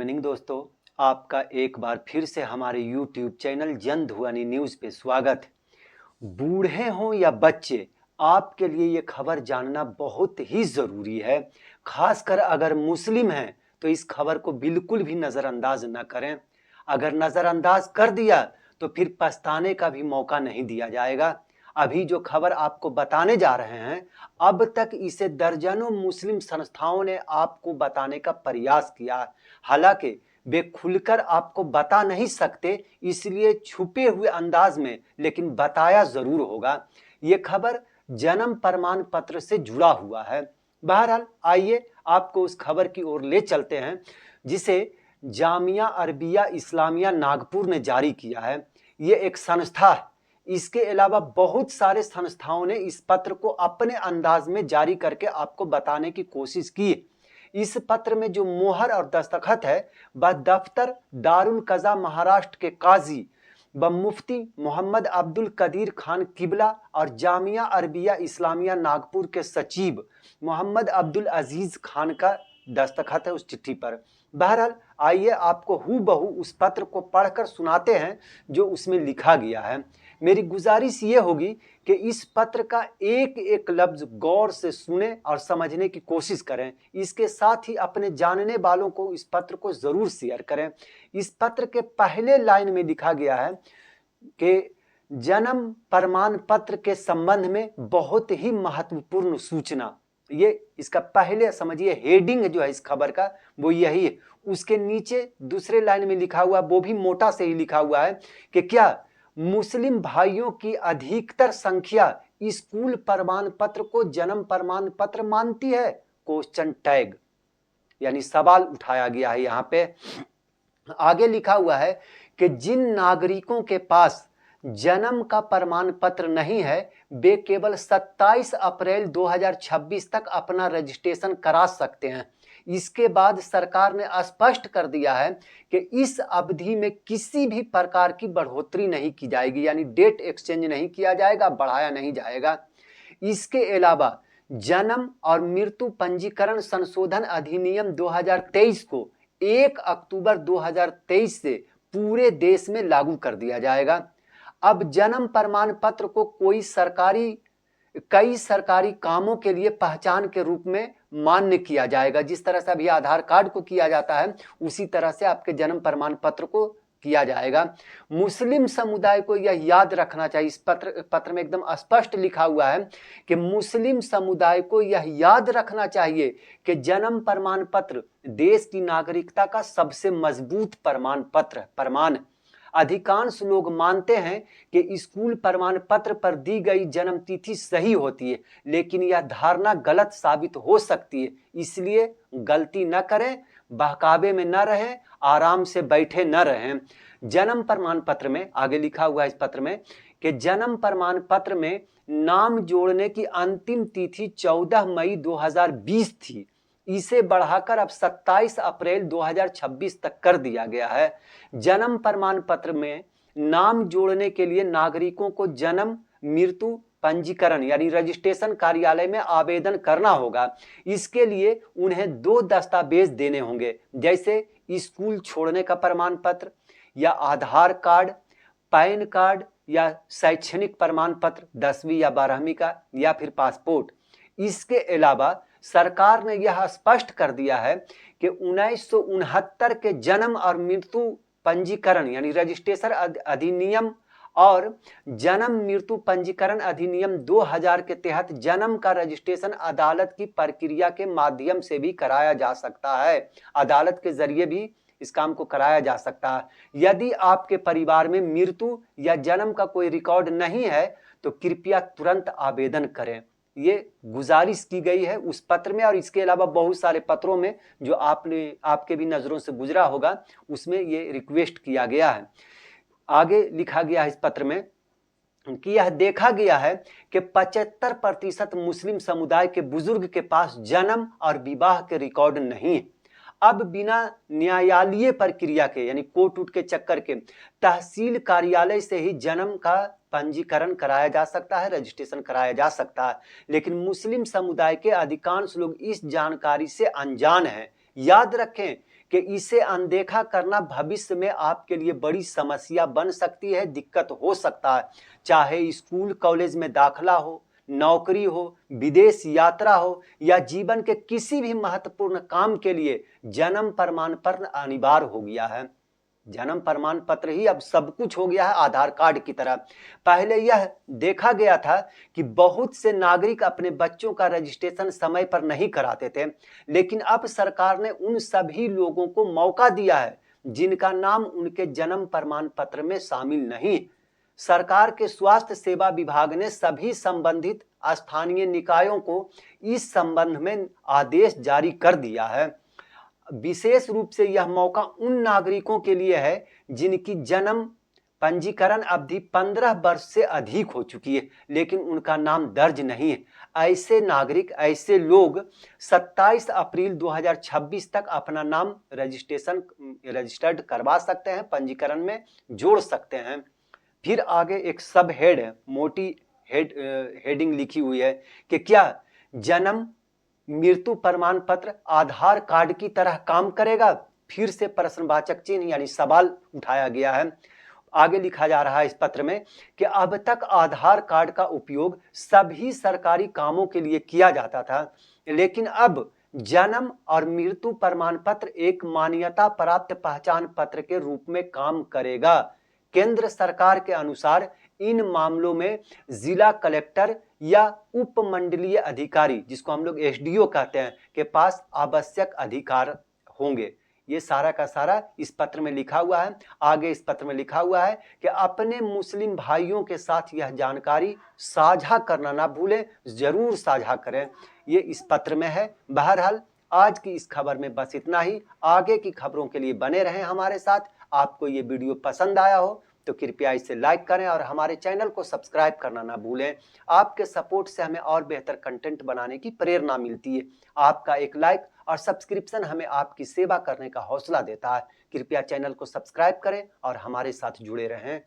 Evening दोस्तों, आपका एक बार फिर से हमारे YouTube चैनल जन ध्वनि न्यूज़ पे स्वागत है। बूढ़े हों या बच्चे, आपके लिए ये खबर जानना बहुत ही ज़रूरी है। खासकर अगर मुस्लिम हैं तो इस खबर को बिल्कुल भी नज़रअंदाज न करें। अगर नज़रअंदाज कर दिया तो फिर पछताने का भी मौका नहीं दिया जाएगा। अभी जो खबर आपको बताने जा रहे हैं, अब तक इसे दर्जनों मुस्लिम संस्थाओं ने आपको बताने का प्रयास किया। हालांकि वे खुलकर आपको बता नहीं सकते, इसलिए छुपे हुए अंदाज में लेकिन बताया जरूर होगा। ये खबर जन्म प्रमाण पत्र से जुड़ा हुआ है। बहरहाल आइए आपको उस खबर की ओर ले चलते हैं जिसे जामिया अरबिया इस्लामिया नागपुर ने जारी किया है। ये एक संस्था है। इसके अलावा बहुत सारे संस्थाओं ने इस पत्र को अपने अंदाज में जारी करके आपको बताने की कोशिश की। इस पत्र में जो मोहर और दस्तखत है वह दफ्तर दारुल कज़ा महाराष्ट्र के काजी व मुफ्ती मोहम्मद अब्दुल कदीर खान किबला और जामिया अरबिया इस्लामिया नागपुर के सचिव मोहम्मद अब्दुल अजीज खान का दस्तखत है उस चिट्ठी पर। बहरहाल आइए आपको हूबहू उस पत्र को पढ़कर सुनाते हैं जो उसमें लिखा गया है। मेरी गुजारिश ये होगी कि इस पत्र का एक एक लफ्ज गौर से सुने और समझने की कोशिश करें। इसके साथ ही अपने जानने वालों को इस पत्र को जरूर शेयर करें। इस पत्र के पहले लाइन में लिखा गया है कि जन्म प्रमाण पत्र के संबंध में बहुत ही महत्वपूर्ण सूचना। ये इसका पहले समझिए हेडिंग जो है इस खबर का वो यही है। उसके नीचे दूसरे लाइन में लिखा हुआ, वो भी मोटा से ही लिखा हुआ है कि क्या मुस्लिम भाइयों की अधिकतर संख्या स्कूल प्रमाण पत्र को जन्म प्रमाण पत्र मानती है? क्वेश्चन टैग, यानी सवाल उठाया गया है। यहाँ पे आगे लिखा हुआ है कि जिन नागरिकों के पास जन्म का प्रमाण पत्र नहीं है वे केवल 27 अप्रैल 2026 तक अपना रजिस्ट्रेशन करा सकते हैं। इसके बाद सरकार ने स्पष्ट कर दिया है कि इस अवधि में किसी भी प्रकार की बढ़ोतरी नहीं की जाएगी, यानी डेट एक्सचेंज नहीं किया जाएगा, बढ़ाया नहीं जाएगा। इसके अलावा जन्म और मृत्यु पंजीकरण संशोधन अधिनियम 2023 को 1 अक्टूबर 2023 से पूरे देश में लागू कर दिया जाएगा। अब जन्म प्रमाण पत्र को कई सरकारी कामों के लिए पहचान के रूप में मान्य किया जाएगा। जिस तरह से अभी आधार कार्ड को किया जाता है उसी तरह से आपके जन्म प्रमाण पत्र को किया जाएगा। मुस्लिम समुदाय को यह याद रखना चाहिए, इस पत्र में एकदम स्पष्ट लिखा हुआ है कि मुस्लिम समुदाय को यह याद रखना चाहिए कि जन्म प्रमाण पत्र देश की नागरिकता का सबसे मजबूत प्रमाण। अधिकांश लोग मानते हैं कि स्कूल प्रमाण पत्र पर दी गई जन्म तिथि सही होती है, लेकिन यह धारणा गलत साबित हो सकती है। इसलिए गलती न करें, बहकावे में न रहें, आराम से बैठे न रहें। जन्म प्रमाण पत्र में आगे लिखा हुआ है इस पत्र में कि जन्म प्रमाण पत्र में नाम जोड़ने की अंतिम तिथि 14 मई 2020 थी। इसे बढ़ाकर अब 27 अप्रैल 2026 तक कर दिया गया है। जन्म प्रमाण पत्र में नाम जोड़ने के लिए नागरिकों को जन्म मृत्यु पंजीकरण यानी रजिस्ट्रेशन कार्यालय में आवेदन करना होगा। इसके लिए उन्हें 2 दस्तावेज देने होंगे, जैसे स्कूल छोड़ने का प्रमाण पत्र या आधार कार्ड, पैन कार्ड या शैक्षणिक प्रमाण पत्र 10वीं या 12वीं का, या फिर पासपोर्ट। इसके अलावा सरकार ने यह स्पष्ट कर दिया है कि 1969 के जन्म और मृत्यु पंजीकरण यानी रजिस्ट्रेशन अधिनियम और जन्म मृत्यु पंजीकरण अधिनियम 2000 के तहत जन्म का रजिस्ट्रेशन अदालत की प्रक्रिया के माध्यम से भी कराया जा सकता है। अदालत के जरिए भी इस काम को कराया जा सकता है। यदि आपके परिवार में मृत्यु या जन्म का कोई रिकॉर्ड नहीं है तो कृपया तुरंत आवेदन करें। ये गुजारिश की गई है उस पत्र में, और इसके अलावा बहुत सारे पत्रों में जो आपके भी नजरों से गुजरा होगा उसमें ये रिक्वेस्ट किया गया है। आगे लिखा गया है इस पत्र में कि यह देखा गया है कि 75% मुस्लिम समुदाय के बुजुर्ग के पास जन्म और विवाह के रिकॉर्ड नहीं है। अब बिना न्यायालयीय प्रक्रिया के यानी कोर्ट उठ के चक्कर के तहसील कार्यालय से ही जन्म का पंजीकरण कराया जा सकता है, रजिस्ट्रेशन कराया जा सकता है। लेकिन मुस्लिम समुदाय के अधिकांश लोग इस जानकारी से अनजान हैं। याद रखें कि इसे अनदेखा करना भविष्य में आपके लिए बड़ी समस्या बन सकती है, दिक्कत हो सकता है। चाहे स्कूल कॉलेज में दाखिला हो, नौकरी हो, विदेश यात्रा हो या जीवन के किसी भी महत्वपूर्ण काम के लिए जन्म प्रमाण पत्र अनिवार्य हो गया है। जन्म प्रमाण पत्र ही अब सब कुछ हो गया है, आधार कार्ड की तरह। पहले यह देखा गया था कि बहुत से नागरिक अपने बच्चों का रजिस्ट्रेशन समय पर नहीं कराते थे, लेकिन अब सरकार ने उन सभी लोगों को मौका दिया है जिनका नाम उनके जन्म प्रमाण पत्र में शामिल नहीं। सरकार के स्वास्थ्य सेवा विभाग ने सभी संबंधित स्थानीय निकायों को इस संबंध में आदेश जारी कर दिया है। विशेष रूप से यह मौका उन नागरिकों के लिए है जिनकी जन्म पंजीकरण अवधि 15 वर्ष से अधिक हो चुकी है लेकिन उनका नाम दर्ज नहीं है। ऐसे नागरिक, ऐसे लोग 27 अप्रैल 2026 तक अपना नाम रजिस्टर्ड करवा सकते हैं, पंजीकरण में जोड़ सकते हैं। फिर आगे एक सब हेड, मोटी हेडिंग लिखी हुई है कि क्या जन्म मृत्यु प्रमाण पत्र आधार कार्ड की तरह काम करेगा? फिर से प्रश्नवाचक चिन्ह यानी सवाल उठाया गया है। आगे लिखा जा रहा है इस पत्र में कि अब तक आधार कार्ड का उपयोग सभी सरकारी कामों के लिए किया जाता था, लेकिन अब जन्म और मृत्यु प्रमाण पत्र एक मान्यता प्राप्त पहचान पत्र के रूप में काम करेगा। केंद्र सरकार के अनुसार इन मामलों में जिला कलेक्टर या उपमंडलीय अधिकारी, जिसको हम लोग एसडीओ कहते हैं, के पास आवश्यक अधिकार होंगे। ये सारा का सारा इस पत्र में लिखा हुआ है। आगे इस पत्र में लिखा हुआ है कि अपने मुस्लिम भाइयों के साथ यह जानकारी साझा करना ना भूलें, जरूर साझा करें। ये इस पत्र में है। बहरहाल आज की इस खबर में बस इतना ही। आगे की खबरों के लिए बने रहें हमारे साथ। आपको ये वीडियो पसंद आया हो तो कृपया इसे लाइक करें और हमारे चैनल को सब्सक्राइब करना ना भूलें। आपके सपोर्ट से हमें और बेहतर कंटेंट बनाने की प्रेरणा मिलती है। आपका एक लाइक और सब्सक्रिप्शन हमें आपकी सेवा करने का हौसला देता है। कृपया चैनल को सब्सक्राइब करें और हमारे साथ जुड़े रहें।